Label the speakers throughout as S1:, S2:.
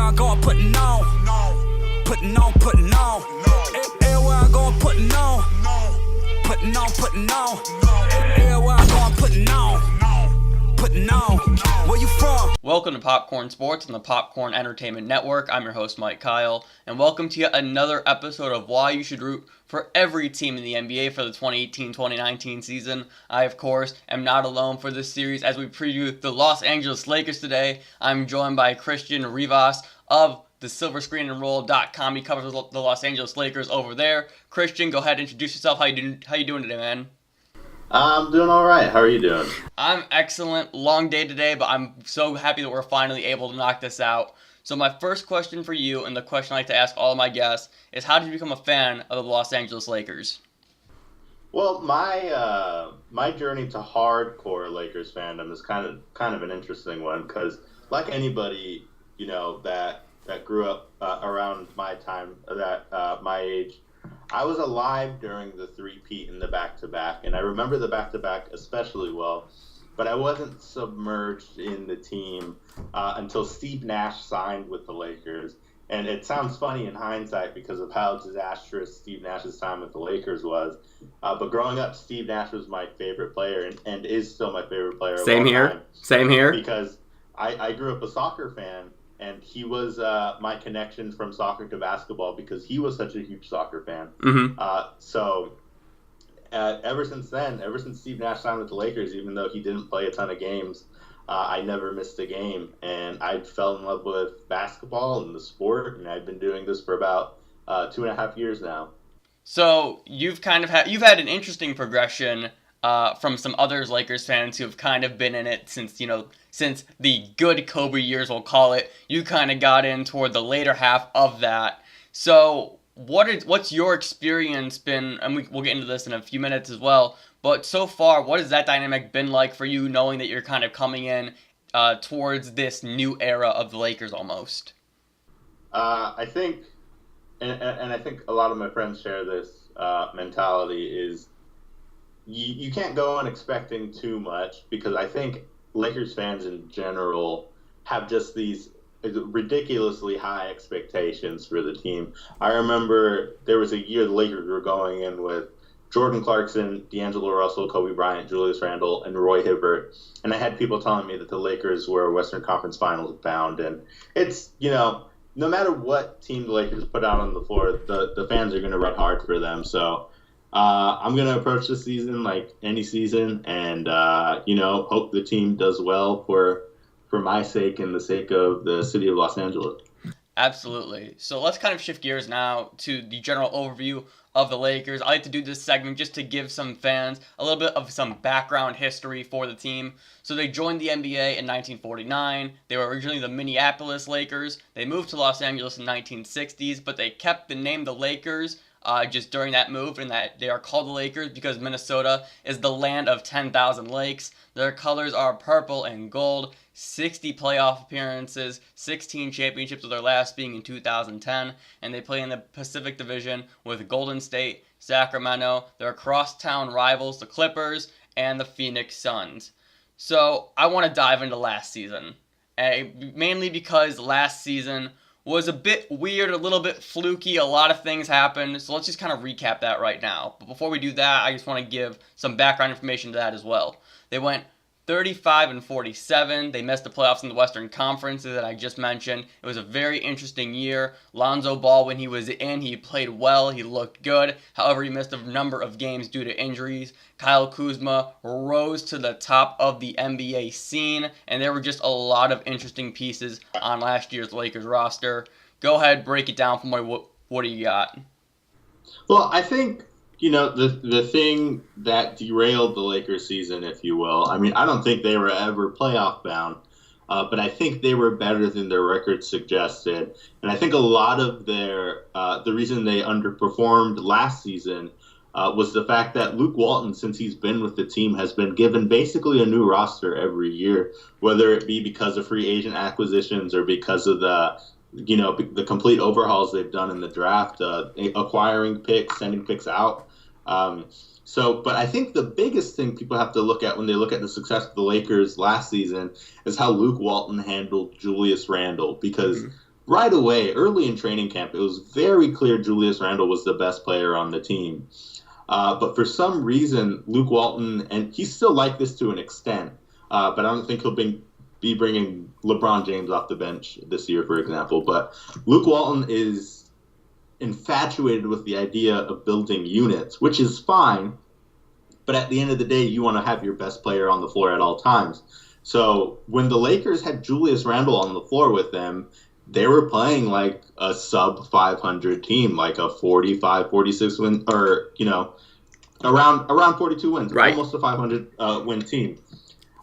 S1: I go, I'm putting on. Putting on. Everywhere I go, I'm putting on. Putting on. Everywhere I go, I'm putting on. Where you from?
S2: Welcome to Popcorn Sports on the Popcorn Entertainment Network. I'm your host, Mike Kyle, and welcome to yet another episode of why you should root for every team in the NBA for the 2018-2019 season. I, of course, am not alone for this series as we preview the Los Angeles Lakers today. I'm joined by Christian Rivas of the SilverScreenAndRoll.com. He covers the Los Angeles Lakers over there. Christian, go ahead and introduce yourself. How you doing today, man?
S3: I'm doing all right. How are you doing?
S2: I'm excellent. Long day today, but I'm so happy that we're finally able to knock this out. So my first question for you, and the question I like to ask all of my guests, is how did you become a fan of the Los Angeles Lakers?
S3: Well, my journey to hardcore Lakers fandom is kind of an interesting one because, like anybody, you know, that grew up around my time, my age, I was alive during the three-peat and the back-to-back, and I remember the back-to-back especially well, but I wasn't submerged in the team until Steve Nash signed with the Lakers. And it sounds funny in hindsight because of how disastrous Steve Nash's time with the Lakers was. But growing up, Steve Nash was my favorite player and is still my favorite player of all time.
S2: Same here.
S3: Because I grew up a soccer fan. And he was my connection from soccer to basketball because he was such a huge soccer fan.
S2: Mm-hmm.
S3: So ever since then, ever since Steve Nash signed with the Lakers, even though he didn't play a ton of games, I never missed a game. And I fell in love with basketball and the sport, and I've been doing this for about 2.5 years now.
S2: So you've had an interesting progression from some other Lakers fans who have kind of been in it since the good Kobe years, we'll call it. You kind of got in toward the later half of that. So what's your experience been, and we'll get into this in a few minutes as well, but so far, what has that dynamic been like for you, knowing that you're kind of coming in towards this new era of the Lakers almost?
S3: I think, and I think a lot of my friends share this mentality, is you can't go on expecting too much because I think Lakers fans in general have just these ridiculously high expectations for the team. I remember there was a year the Lakers were going in with Jordan Clarkson, D'Angelo Russell, Kobe Bryant, Julius Randle, and Roy Hibbert. And I had people telling me that the Lakers were Western Conference Finals bound. And it's, no matter what team the Lakers put out on the floor, the fans are going to run hard for them. So I'm going to approach this season like any season and, hope the team does well for my sake and the sake of the city of Los Angeles.
S2: Absolutely. So let's kind of shift gears now to the general overview of the Lakers. I like to do this segment just to give some fans a little bit of some background history for the team. So they joined the NBA in 1949. They were originally the Minneapolis Lakers. They moved to Los Angeles in the 1960s, but they kept the name the Lakers just during that move, and that they are called the Lakers because Minnesota is the land of 10,000 lakes. Their colors are purple and gold. 60 playoff appearances, 16 championships, with their last being in 2010, and they play in the Pacific Division with Golden State, Sacramento, their crosstown rivals, the Clippers, and the Phoenix Suns. So I want to dive into last season, mainly because last season was a bit weird, a little bit fluky, a lot of things happened, so let's just kind of recap that right now. But before we do that, I just want to give some background information to that as well. They went 35-47. They missed the playoffs in the Western Conference that I just mentioned. It was a very interesting year. Lonzo Ball, when he was in, he played well. He looked good. However, he missed a number of games due to injuries. Kyle Kuzma rose to the top of the NBA scene, and there were just a lot of interesting pieces on last year's Lakers roster. Go ahead, break it down for me. What do you got?
S3: Well, I think the thing that derailed the Lakers season, if you will, I mean, I don't think they were ever playoff bound, but I think they were better than their record suggested. And I think a lot of the reason they underperformed last season was the fact that Luke Walton, since he's been with the team, has been given basically a new roster every year, whether it be because of free agent acquisitions or because of the complete overhauls they've done in the draft, acquiring picks, sending picks out. But I think the biggest thing people have to look at when they look at the success of the Lakers last season is how Luke Walton handled Julius Randle, because right away, early in training camp, it was very clear Julius Randle was the best player on the team. But for some reason, Luke Walton, and he's still like this to an extent, but I don't think he'll be bringing LeBron James off the bench this year, for example. But Luke Walton is infatuated with the idea of building units, which is fine. But at the end of the day, you want to have your best player on the floor at all times. So when the Lakers had Julius Randle on the floor with them, they were playing like a sub 500 team, like a 45, 46 win, or, around 42 wins,
S2: right?
S3: Almost a 500 win team.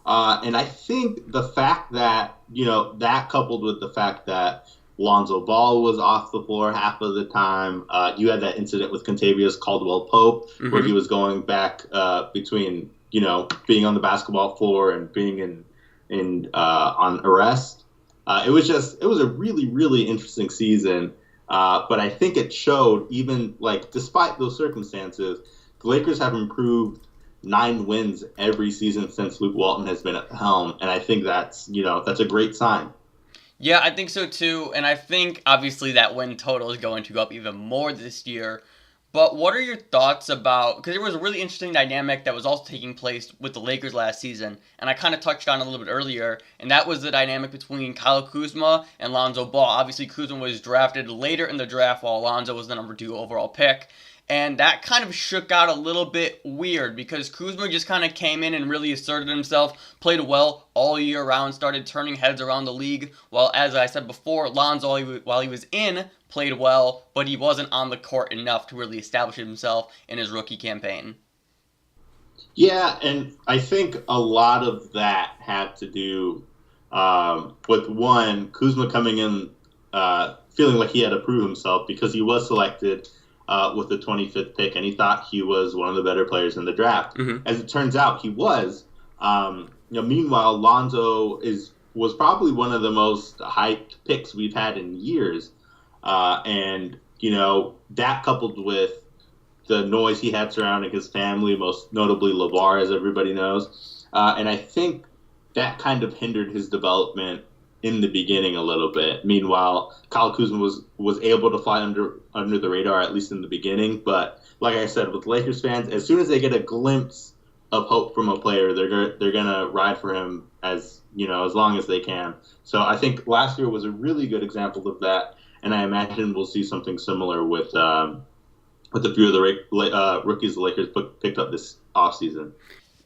S3: And I think the fact that, that coupled with the fact that Lonzo Ball was off the floor half of the time, you had that incident with Kentavious Caldwell-Pope, where he was going back between, being on the basketball floor and being on arrest. It was a really, really interesting season. But I think it showed, even despite those circumstances, the Lakers have improved 9 wins every season since Luke Walton has been at the helm. And I think that's a great sign.
S2: Yeah, I think so too. And I think obviously that win total is going to go up even more this year. But what are your thoughts about, because there was a really interesting dynamic that was also taking place with the Lakers last season, and I kind of touched on it a little bit earlier, and that was the dynamic between Kyle Kuzma and Lonzo Ball. Obviously, Kuzma was drafted later in the draft while Lonzo was the number 2 overall pick. And that kind of shook out a little bit weird because Kuzma just kind of came in and really asserted himself, played well all year round, started turning heads around the league. While, as I said before, Lonzo, while he was in, played well, but he wasn't on the court enough to really establish himself in his rookie campaign.
S3: Yeah, and I think a lot of that had to do with, one, Kuzma coming in feeling like he had to prove himself because he was selected with the 25th pick, and he thought he was one of the better players in the draft. As it turns out, he was. Meanwhile, Lonzo was probably one of the most hyped picks we've had in years. And that coupled with the noise he had surrounding his family, most notably LeVar, as everybody knows. And I think that kind of hindered his development in the beginning a little bit. Meanwhile, Kyle Kuzma was able to fly under the radar, at least in the beginning. But like I said, with Lakers fans, as soon as they get a glimpse of hope from a player, they're gonna ride for him as long as they can. So I think last year was a really good example of that, and I imagine we'll see something similar with a few of the rookies the Lakers picked up this offseason.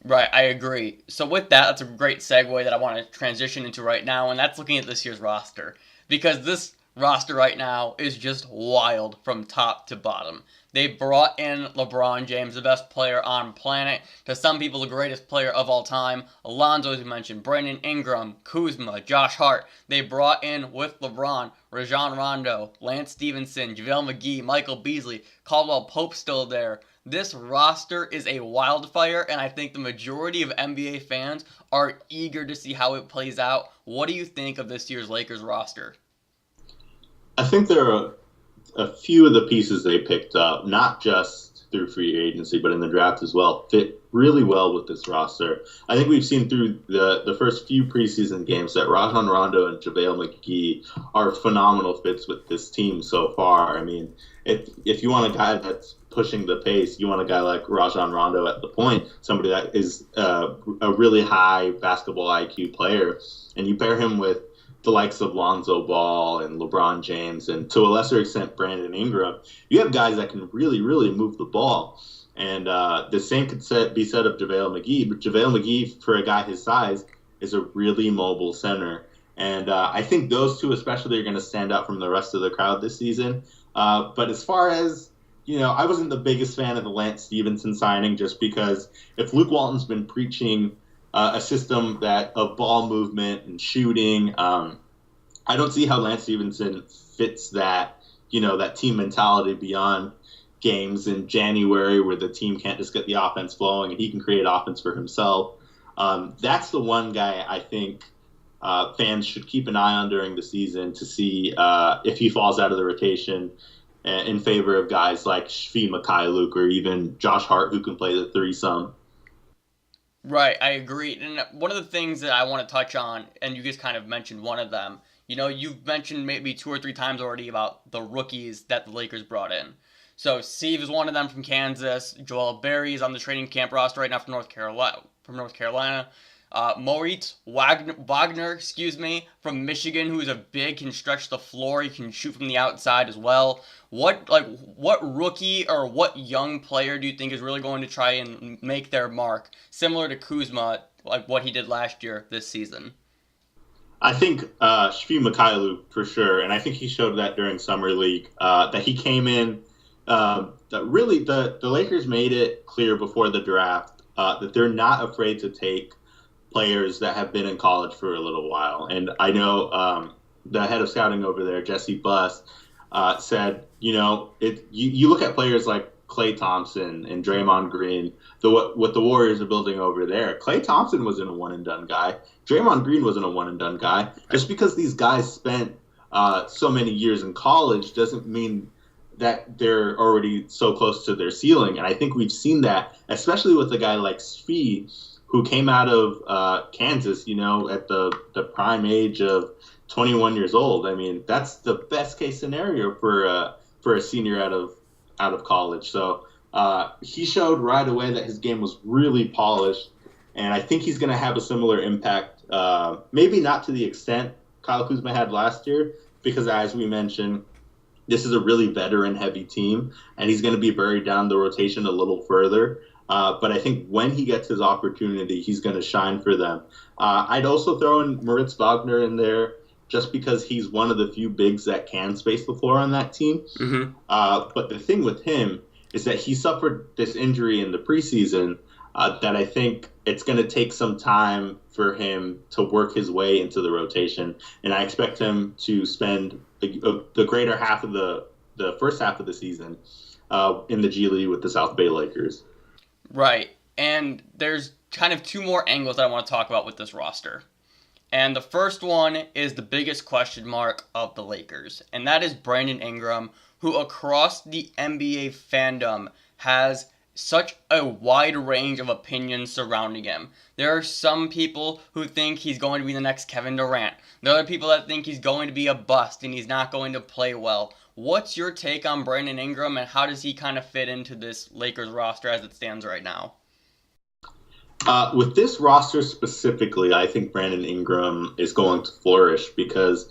S2: Right, I agree. So with that, that's a great segue that I want to transition into right now, and that's looking at this year's roster. Because this roster right now is just wild from top to bottom. They brought in LeBron James, the best player on planet, to some people the greatest player of all time. Lonzo, as you mentioned, Brandon Ingram, Kuzma, Josh Hart. They brought in, with LeBron, Rajon Rondo, Lance Stevenson, JaVale McGee, Michael Beasley, Caldwell Pope still there. This roster is a wildfire, and I think the majority of NBA fans are eager to see how it plays out. What do you think of this year's Lakers roster?
S3: I think there are a few of the pieces they picked up, not just through free agency, but in the draft as well, fit really well with this roster. I think we've seen through the first few preseason games that Rajon Rondo and JaVale McGee are phenomenal fits with this team so far. I mean, if you want a guy that's pushing the pace, you want a guy like Rajon Rondo at the point, somebody that is a really high basketball IQ player, and you pair him with the likes of Lonzo Ball and LeBron James, and to a lesser extent Brandon Ingram, you have guys that can really, really move the ball. And the same could be said of JaVale McGee, but JaVale McGee, for a guy his size, is a really mobile center. And I think those two especially are going to stand out from the rest of the crowd this season. But as far as, I wasn't the biggest fan of the Lance Stevenson signing, just because if Luke Walton's been preaching a system of ball movement and shooting, I don't see how Lance Stevenson fits that, that team mentality beyond games in January where the team can't just get the offense flowing and he can create offense for himself. That's the one guy I think fans should keep an eye on during the season to see if he falls out of the rotation in favor of guys like Shvi Mikhailuk or even Josh Hart, who can play the threesome.
S2: Right, I agree. And one of the things that I want to touch on, and you just kind of mentioned one of them, You've mentioned maybe 2 or 3 times already about the rookies that the Lakers brought in. So Steve is one of them from Kansas. Joel Berry is on the training camp roster right now from North Carolina. Moritz Wagner, from Michigan, who is a big, can stretch the floor. He can shoot from the outside as well. What rookie or what young player do you think is really going to try and make their mark, similar to Kuzma, like what he did last year this season?
S3: I think Shfi Mykhailiuk for sure, and I think he showed that during Summer League, that he came in. That really, the Lakers made it clear before the draft that they're not afraid to take players that have been in college for a little while. And I know the head of scouting over there, Jesse Buss, said, you look at players like Klay Thompson and Draymond Green, what the Warriors are building over there. Klay Thompson wasn't a one-and-done guy. Draymond Green wasn't a one-and-done guy. Just because these guys spent so many years in college doesn't mean that they're already so close to their ceiling. And I think we've seen that, especially with a guy like Svi, who came out of Kansas, at the prime age of 21 years old. I mean, that's the best case scenario for a senior out of college. So he showed right away that his game was really polished, and I think he's going to have a similar impact. Maybe not to the extent Kyle Kuzma had last year, because as we mentioned, this is a really veteran-heavy team, and he's going to be buried down the rotation a little further. But I think when he gets his opportunity, he's going to shine for them. I'd also throw in Moritz Wagner in there just because he's one of the few bigs that can space the floor on that team. Mm-hmm. But the thing with him is that he suffered this injury in the preseason that I think it's going to take some time for him to work his way into the rotation. And I expect him to spend the greater half of the first half of the season in the G League with the South Bay Lakers.
S2: Right. And there's kind of 2 more angles that I want to talk about with this roster. And the first one is the biggest question mark of the Lakers, and that is Brandon Ingram, who across the NBA fandom has such a wide range of opinions surrounding him. There are some people who think he's going to be the next Kevin Durant. There are people that think he's going to be a bust and he's not going to play well. What's your take on Brandon Ingram, and how does he kind of fit into this Lakers roster as it stands right now?
S3: With this roster specifically, I think Brandon Ingram is going to flourish because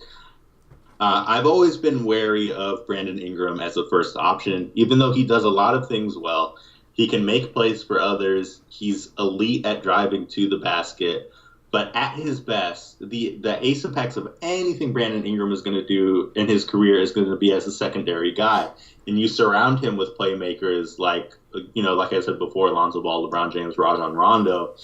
S3: I've always been wary of Brandon Ingram as a first option. Even though he does a lot of things well, he can make plays for others. He's elite at driving to the basket. But at his best, the ace apex of anything Brandon Ingram is going to do in his career is going to be as a secondary guy. And you surround him with playmakers like I said before, Lonzo Ball, LeBron James, Rajon Rondo.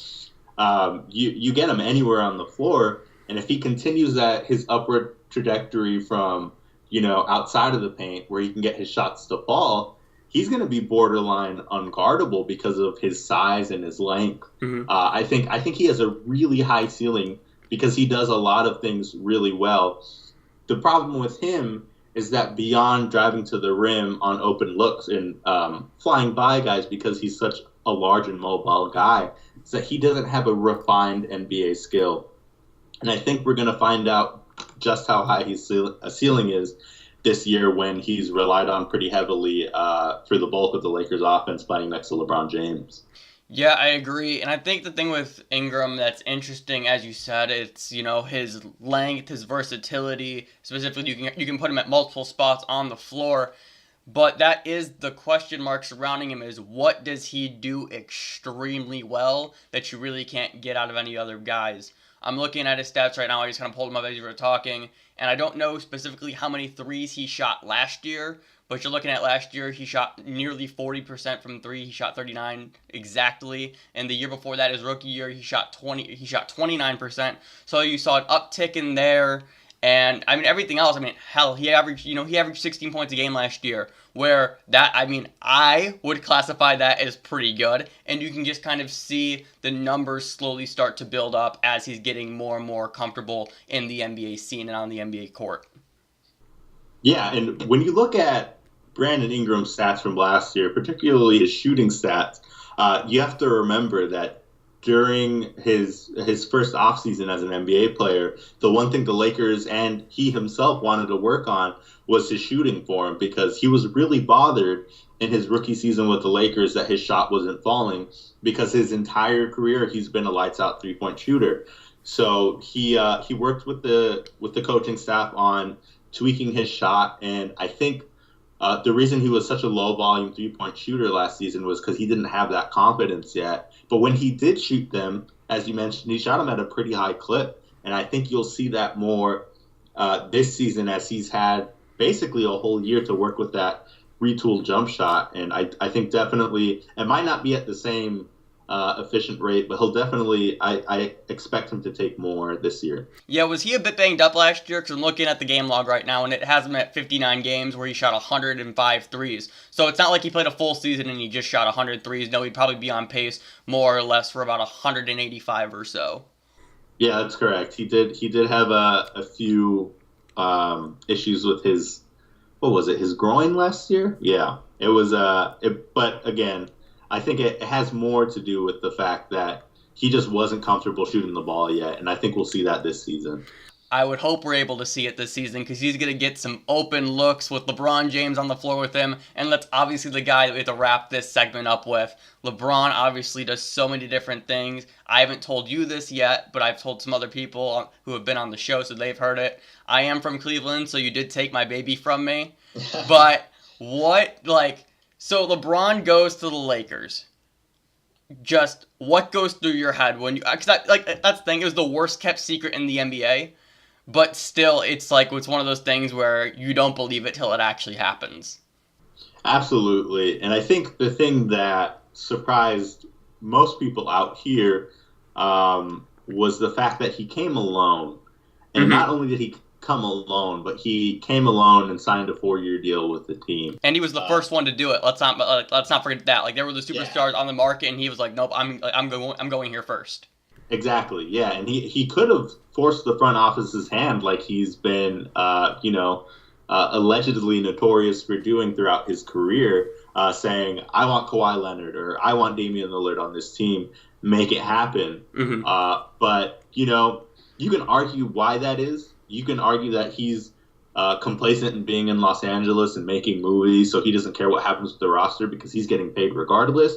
S3: You get him anywhere on the floor. And if he continues his upward trajectory from, outside of the paint where he can get his shots to fall, he's going to be borderline unguardable because of his size and his length. Mm-hmm. I think he has a really high ceiling because he does a lot of things really well. The problem with him is that beyond driving to the rim on open looks and flying by guys because he's such a large and mobile guy, is that he doesn't have a refined NBA skill. And I think we're going to find out just how high his ceiling is this year when he's relied on pretty heavily for the bulk of the Lakers offense playing next to LeBron James.
S2: Yeah, I agree. And I think the thing with Ingram that's interesting, as you said, it's, his length, his versatility. Specifically, you can put him at multiple spots on the floor. But that is the question mark surrounding him, is what does he do extremely well that you really can't get out of any other guys? I'm looking at his stats right now. I just kind of pulled them up as you were talking. And I don't know specifically how many threes he shot last year, but you're looking at last year, he shot nearly 40% from 3. He shot 39 exactly. And the year before that, his rookie year, he shot 29%. So you saw an uptick in there. And everything else, hell, he averaged 16 points a game last year, where I would classify that as pretty good. And you can just kind of see the numbers slowly start to build up as he's getting more and more comfortable in the NBA scene and on the NBA court.
S3: Yeah, and when you look at Brandon Ingram's stats from last year, particularly his shooting stats, you have to remember that during his first offseason as an NBA player, the one thing the Lakers and he himself wanted to work on was his shooting form, because he was really bothered in his rookie season with the Lakers that his shot wasn't falling, because his entire career he's been a lights out 3-point shooter. So he worked with the coaching staff on tweaking his shot, and I think the reason he was such a low volume 3-point shooter last season was because he didn't have that confidence yet. But when he did shoot them, as you mentioned, he shot them at a pretty high clip, and I think you'll see that more this season, as he's had basically a whole year to work with that retooled jump shot. And I think definitely it might not be at the same efficient rate, but he'll definitely, I expect him to take more this year.
S2: Yeah, was he a bit banged up last year? Because I'm looking at the game log right now, and it has him at 59 games where he shot 105 threes. So it's not like he played a full season and he just shot 100 threes. No, he'd probably be on pace more or less for about 185 or so.
S3: Yeah, that's correct. He did have a few issues with his, what was it, his groin last year? Yeah, it was, but again, I think it has more to do with the fact that he just wasn't comfortable shooting the ball yet, and I think we'll see that this season.
S2: I would hope we're able to see it this season, because he's going to get some open looks with LeBron James on the floor with him, and that's obviously the guy that we have to wrap this segment up with. LeBron obviously does so many different things. I haven't told you this yet, but I've told some other people who have been on the show, so they've heard it. I am from Cleveland, so you did take my baby from me. But so LeBron goes to the Lakers. Just what goes through your head when you? Because that's the thing. It was the worst kept secret in the NBA, but still, it's one of those things where you don't believe it till it actually happens.
S3: Absolutely, and I think the thing that surprised most people out here was the fact that he came alone, and not only did he come alone, but he came alone and signed a 4-year deal with the team.
S2: And he was the first one to do it. Let's not forget that. Like, there were the superstars on the market, and he was like, "Nope, I'm going here first."
S3: Exactly. Yeah, and he could have forced the front office's hand, like he's been, allegedly notorious for doing throughout his career, saying, "I want Kawhi Leonard," or "I want Damian Lillard on this team. Make it happen." But you can argue why that is. You can argue that he's complacent in being in Los Angeles and making movies, so he doesn't care what happens with the roster because he's getting paid regardless.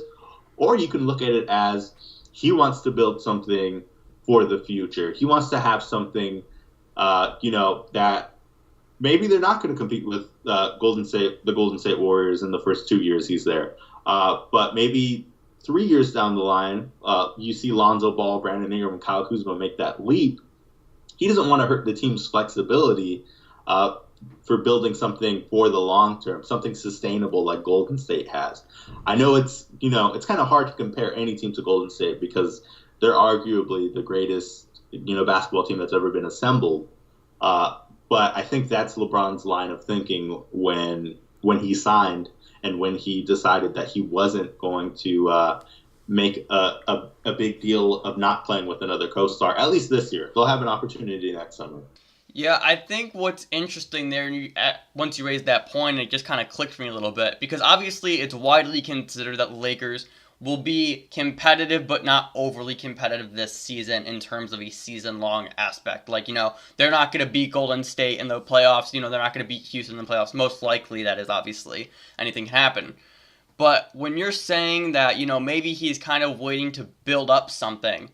S3: Or you can look at it as he wants to build something for the future. He wants to have something, that maybe they're not going to compete with the Golden State Warriors in the first 2 years he's there. But maybe 3 years down the line, you see Lonzo Ball, Brandon Ingram, and Kyle Kuzma make that leap. He doesn't want to hurt the team's flexibility for building something for the long term, something sustainable like Golden State has. I know it's kind of hard to compare any team to Golden State because they're arguably the greatest basketball team that's ever been assembled. But I think that's LeBron's line of thinking when he signed and when he decided that he wasn't going to make a big deal of not playing with another co-star, at least this year. They'll have an opportunity next summer.
S2: Yeah, I think what's interesting there, once you raised that point, it just kind of clicked for me a little bit, because obviously it's widely considered that the Lakers will be competitive, but not overly competitive this season in terms of a season-long aspect. They're not going to beat Golden State in the playoffs. They're not going to beat Houston in the playoffs. Most likely, that is obviously. Anything can happen. But when you're saying that, maybe he's kind of waiting to build up something,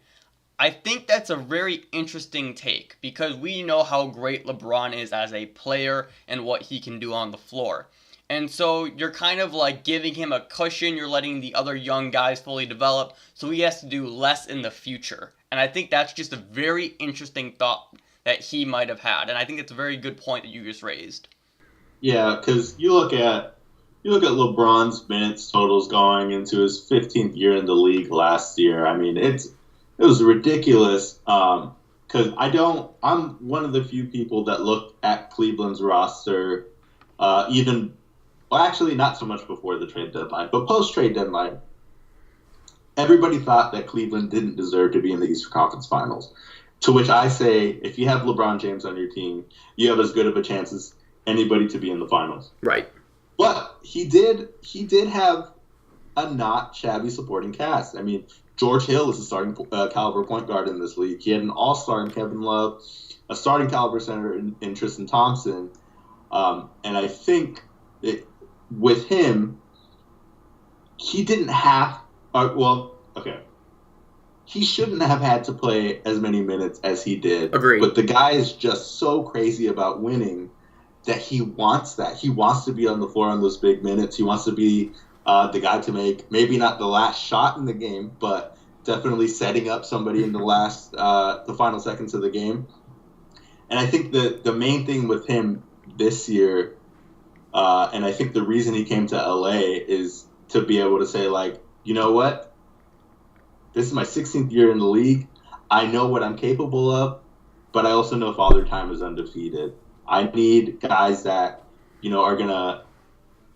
S2: I think that's a very interesting take, because we know how great LeBron is as a player and what he can do on the floor. And so you're kind of giving him a cushion, you're letting the other young guys fully develop, so he has to do less in the future. And I think that's just a very interesting thought that he might have had. And I think it's a very good point that you just raised. Yeah,
S3: because you look at LeBron's minutes totals going into his 15th year in the league last year. I mean, it was ridiculous. Because I'm one of the few people that look at Cleveland's roster, actually not so much before the trade deadline, but post-trade deadline. Everybody thought that Cleveland didn't deserve to be in the Eastern Conference Finals. To which I say, if you have LeBron James on your team, you have as good of a chance as anybody to be in the finals.
S2: Right.
S3: But he did have a not shabby supporting cast. I mean, George Hill is a starting caliber point guard in this league. He had an all-star in Kevin Love, a starting caliber center in Tristan Thompson. And I think with him, he didn't have he shouldn't have had to play as many minutes as he did.
S4: Agreed.
S3: But the guy is just so crazy about winning that he wants that. He wants to be on the floor on those big minutes. He wants to be the guy to make maybe not the last shot in the game, but definitely setting up somebody in the final seconds of the game. And I think the main thing with him this year, and I think the reason he came to LA is to be able to say, like, you know what? This is my 16th year in the league. I know what I'm capable of, but I also know Father Time is undefeated. I need guys that, are going to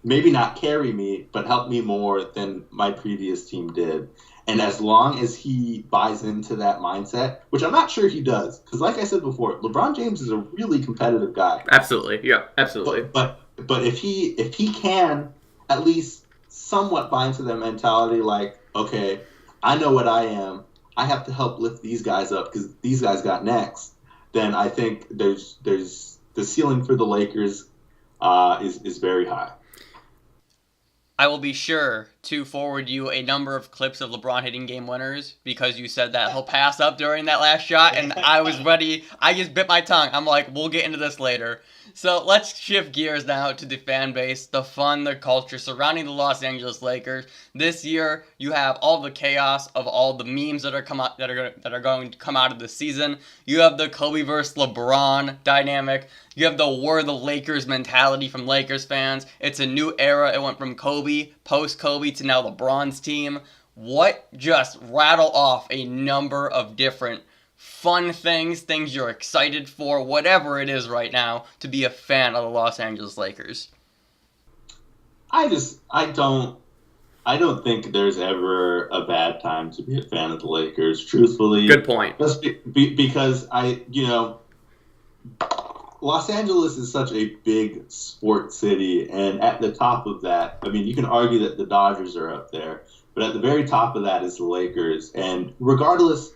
S3: maybe not carry me, but help me more than my previous team did. And as long as he buys into that mindset, which I'm not sure he does, because like I said before, LeBron James is a really competitive guy.
S4: Absolutely. Yeah, absolutely.
S3: But if he can at least somewhat buy into that mentality, like, okay, I know what I am. I have to help lift these guys up because these guys got next. Then I think there's the ceiling for the Lakers is very high.
S2: I will be sure to forward you a number of clips of LeBron hitting game winners because you said that he'll pass up during that last shot, and I was ready. I just bit my tongue. I'm like, we'll get into this later. So let's shift gears now to the fan base, the fun, the culture surrounding the Los Angeles Lakers. This year, you have all the chaos of all the memes that are going to come out of the season. You have the Kobe versus LeBron dynamic. You have the "we're the Lakers" mentality from Lakers fans. It's a new era. It went from Kobe, post-Kobe, to now LeBron's team. What just rattle off a number of different fun things you're excited for, whatever it is right now, to be a fan of the Los Angeles Lakers?
S3: I don't think there's ever a bad time to be a fan of the Lakers, truthfully.
S4: Good point.
S3: Just because Los Angeles is such a big sports city, and at the top of that, I mean, you can argue that the Dodgers are up there, but at the very top of that is the Lakers, and regardless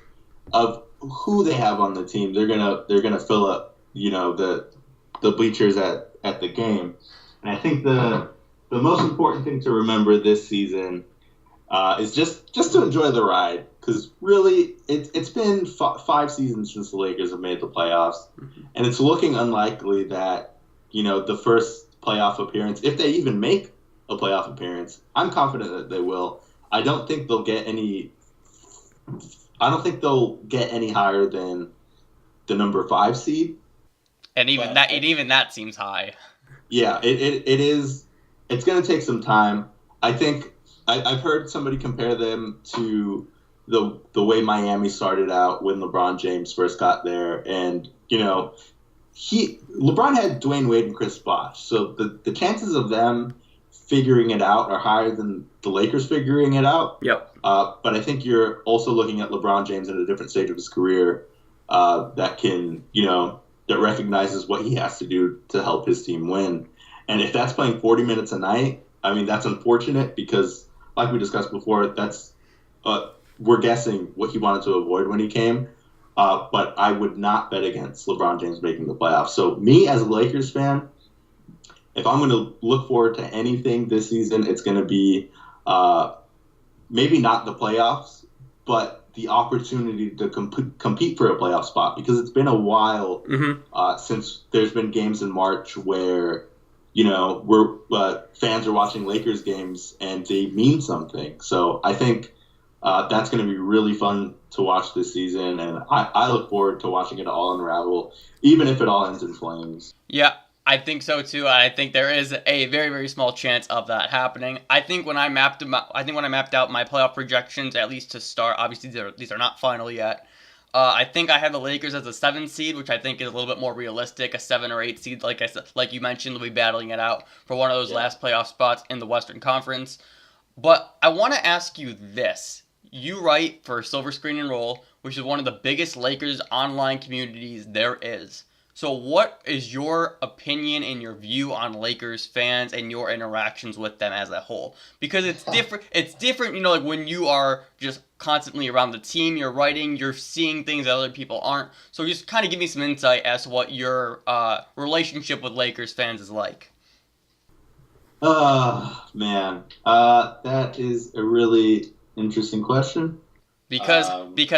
S3: of who they have on the team, they're gonna fill up, the bleachers at the game. And I think the most important thing to remember this season is just to enjoy the ride, because really it's been 5 seasons since the Lakers have made the playoffs, and it's looking unlikely that the first playoff appearance, if they even make a playoff appearance, I'm confident that they will. I don't think they'll get any higher than the number 5 seed.
S2: And even that seems high.
S3: Yeah, it is. It's going to take some time. I think I've heard somebody compare them to the way Miami started out when LeBron James first got there, and LeBron had Dwayne Wade and Chris Bosh, so the chances of them figuring it out are higher than the Lakers figuring it out.
S4: Yep.
S3: But I think you're also looking at LeBron James at a different stage of his career that can, that recognizes what he has to do to help his team win. And if that's playing 40 minutes a night, I mean, that's unfortunate because, like we discussed before, that's we're guessing what he wanted to avoid when he came. But I would not bet against LeBron James making the playoffs. So me as a Lakers fan, if I'm going to look forward to anything this season, it's going to be maybe not the playoffs, but the opportunity to compete for a playoff spot, because it's been a while since there's been games in March where fans are watching Lakers games and they mean something. So I think that's going to be really fun to watch this season, and I look forward to watching it all unravel, even if it all ends in flames.
S2: Yeah, I think so too. I think there is a very, very small chance of that happening. I think when I mapped out my playoff projections, at least to start, obviously these are not final yet. I think I have the Lakers as a 7 seed, which I think is a little bit more realistic. A 7 or 8 seed, like I said, like you mentioned, they'll be battling it out for one of those last playoff spots in the Western Conference. But I want to ask you this. You write for Silver Screen and Roll, which is one of the biggest Lakers online communities there is. So what is your opinion and your view on Lakers fans and your interactions with them as a whole? Because it's different. It's different, like when you are just constantly around the team, you're writing, you're seeing things that other people aren't. So just kind of give me some insight as to what your relationship with Lakers fans is like.
S3: Oh, man. That is a really interesting question.
S2: Because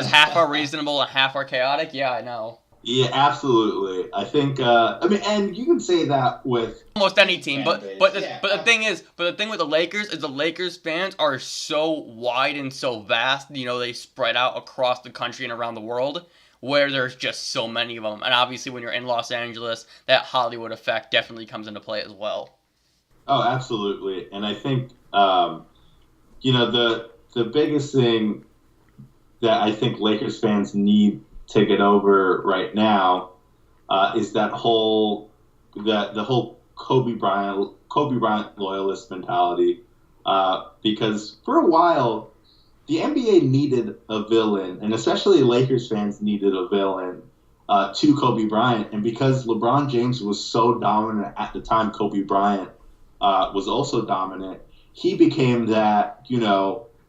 S2: half are reasonable and half are chaotic. Yeah, I know.
S3: Yeah, absolutely. I think, and you can say that with
S2: Almost any team, but
S3: Yeah.
S2: the thing with the Lakers is the Lakers fans are so wide and so vast. They spread out across the country and around the world, where there's just so many of them. And obviously, when you're in Los Angeles, that Hollywood effect definitely comes into play as well.
S3: Oh, absolutely. And I think, the biggest thing that I think Lakers fans need to get over right now is the whole Kobe Bryant loyalist mentality. Because for a while, the NBA needed a villain, and especially Lakers fans needed a villain to Kobe Bryant. And because LeBron James was so dominant at the time, Kobe Bryant was also dominant. He became that,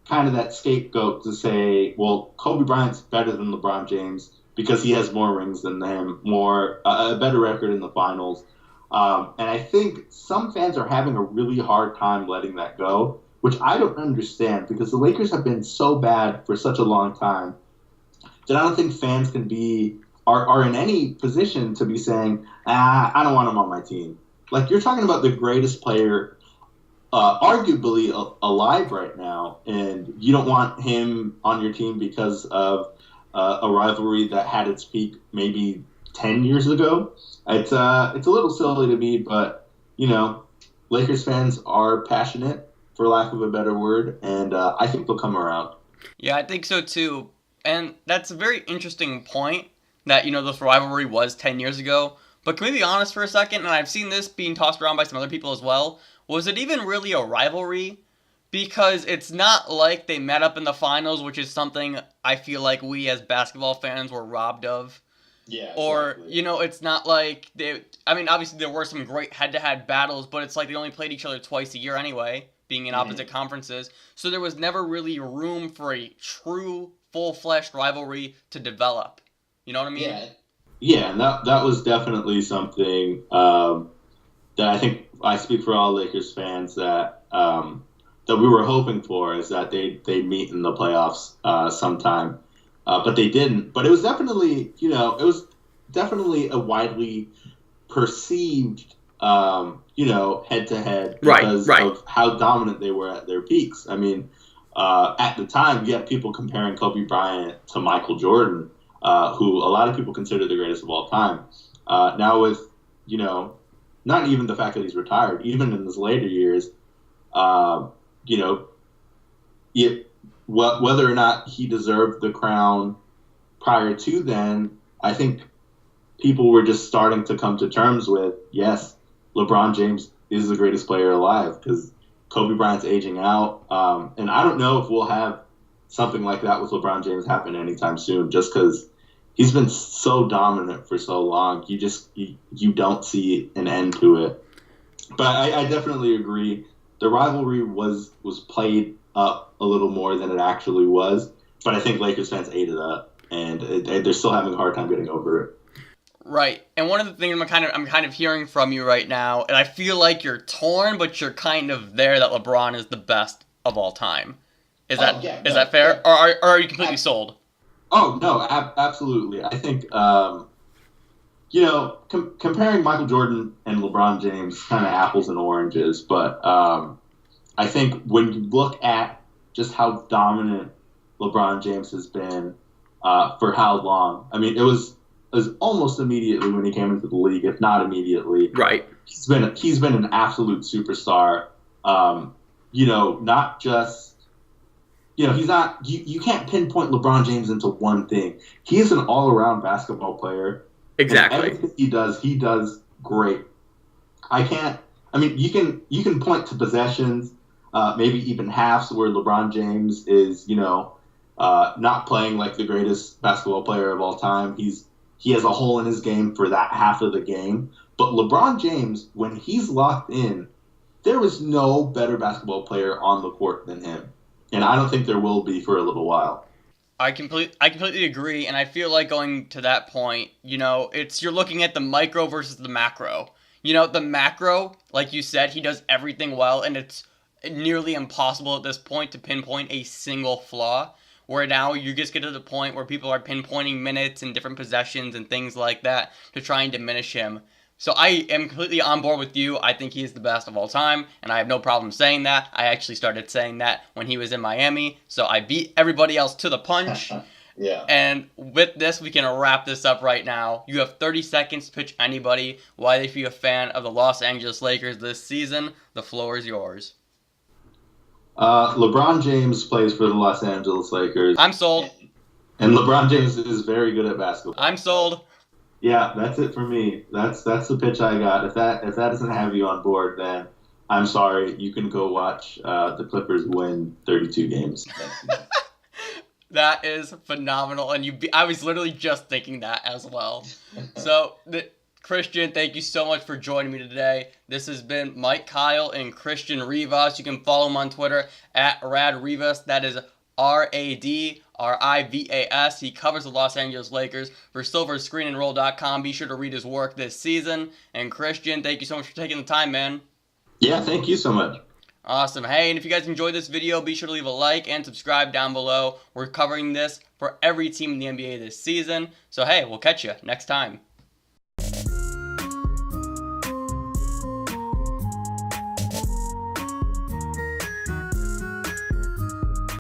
S3: kind of that scapegoat to say, well, Kobe Bryant's better than LeBron James because he has more rings than him, a better record in the finals. And I think some fans are having a really hard time letting that go, which I don't understand because the Lakers have been so bad for such a long time that I don't think fans are in any position to be saying, I don't want him on my team. Like, you're talking about the greatest player arguably alive right now, and you don't want him on your team because of a rivalry that had its peak maybe 10 years ago. It's a little silly to me, but, Lakers fans are passionate, for lack of a better word, and I think they'll come around.
S2: Yeah, I think so too. And that's a very interesting point that, this rivalry was 10 years ago. But can we be honest for a second? And I've seen this being tossed around by some other people as well. Was it even really a rivalry? Because it's not like they met up in the finals, which is something I feel like we as basketball fans were robbed of.
S3: Yeah.
S2: Or,
S3: Exactly.
S2: it's not like obviously there were some great head-to-head battles, but it's like they only played each other twice a year anyway, being in opposite conferences. So there was never really room for a true, full-fleshed rivalry to develop. You know what I mean?
S3: Yeah, and that was definitely something that I think I speak for all Lakers fans that we were hoping for, is that they meet in the playoffs sometime, but they didn't. But it was definitely a widely perceived head to head because of how dominant they were at their peaks. I mean, at the time, you had people comparing Kobe Bryant to Michael Jordan, who a lot of people consider the greatest of all time. Now with, not even the fact that he's retired, even in his later years, whether or not he deserved the crown prior to then, I think people were just starting to come to terms with, yes, LeBron James is the greatest player alive because Kobe Bryant's aging out. And I don't know if we'll have something like that with LeBron James happen anytime soon, just because he's been so dominant for so long. You don't see an end to it. But I definitely agree. The rivalry was played up a little more than it actually was. But I think Lakers fans ate it up, and they're still having a hard time getting over it.
S2: Right. And one of the things I'm kind of hearing from you right now, and I feel like you're torn, but you're kind of there that LeBron is the best of all time. Is that fair? Yeah. Or are you completely sold?
S3: Oh, no, absolutely. I think, comparing Michael Jordan and LeBron James, kind of apples and oranges. But I think when you look at just how dominant LeBron James has been for how long, I mean, it was almost immediately when he came into the league, if not immediately.
S2: Right.
S3: He's been an absolute superstar. Not just. He's not. You can't pinpoint LeBron James into one thing. He is an all-around basketball player.
S2: Exactly.
S3: And everything he does great. You can point to possessions, maybe even halves where LeBron James is, not playing like the greatest basketball player of all time. He's he has a hole in his game for that half of the game. But LeBron James, when he's locked in, there is no better basketball player on the court than him. And I don't think there will be for a little while.
S2: I completely agree, and I feel like going to that point, you're looking at the micro versus the macro. The macro, like you said, he does everything well, and it's nearly impossible at this point to pinpoint a single flaw. Where now you just get to the point where people are pinpointing minutes and different possessions and things like that to try and diminish him. So I am completely on board with you. I think he is the best of all time, and I have no problem saying that. I actually started saying that when he was in Miami, so I beat everybody else to the punch.
S3: Yeah.
S2: And with this, we can wrap this up right now. You have 30 seconds to pitch anybody why they should be a fan of the Los Angeles Lakers this season. The floor is yours.
S3: LeBron James plays for the Los Angeles Lakers.
S2: I'm sold.
S3: And LeBron James is very good at basketball.
S2: I'm sold.
S3: Yeah, that's it for me. That's the pitch I got. If that doesn't have you on board, then I'm sorry. You can go watch the Clippers win 32 games.
S2: That is phenomenal, and I was literally just thinking that as well. So, Christian, thank you so much for joining me today. This has been Mike Kyle and Christian Rivas. You can follow him on Twitter at @RadRivas. That is RadRivas. He covers the Los Angeles Lakers for SilverScreenAndRoll.com. Be sure to read his work this season. And Christian, thank you so much for taking the time, man.
S3: Yeah, thank you so much.
S2: Awesome. Hey, and if you guys enjoyed this video, be sure to leave a like and subscribe down below. We're covering this for every team in the NBA this season. So, hey, we'll catch you next time.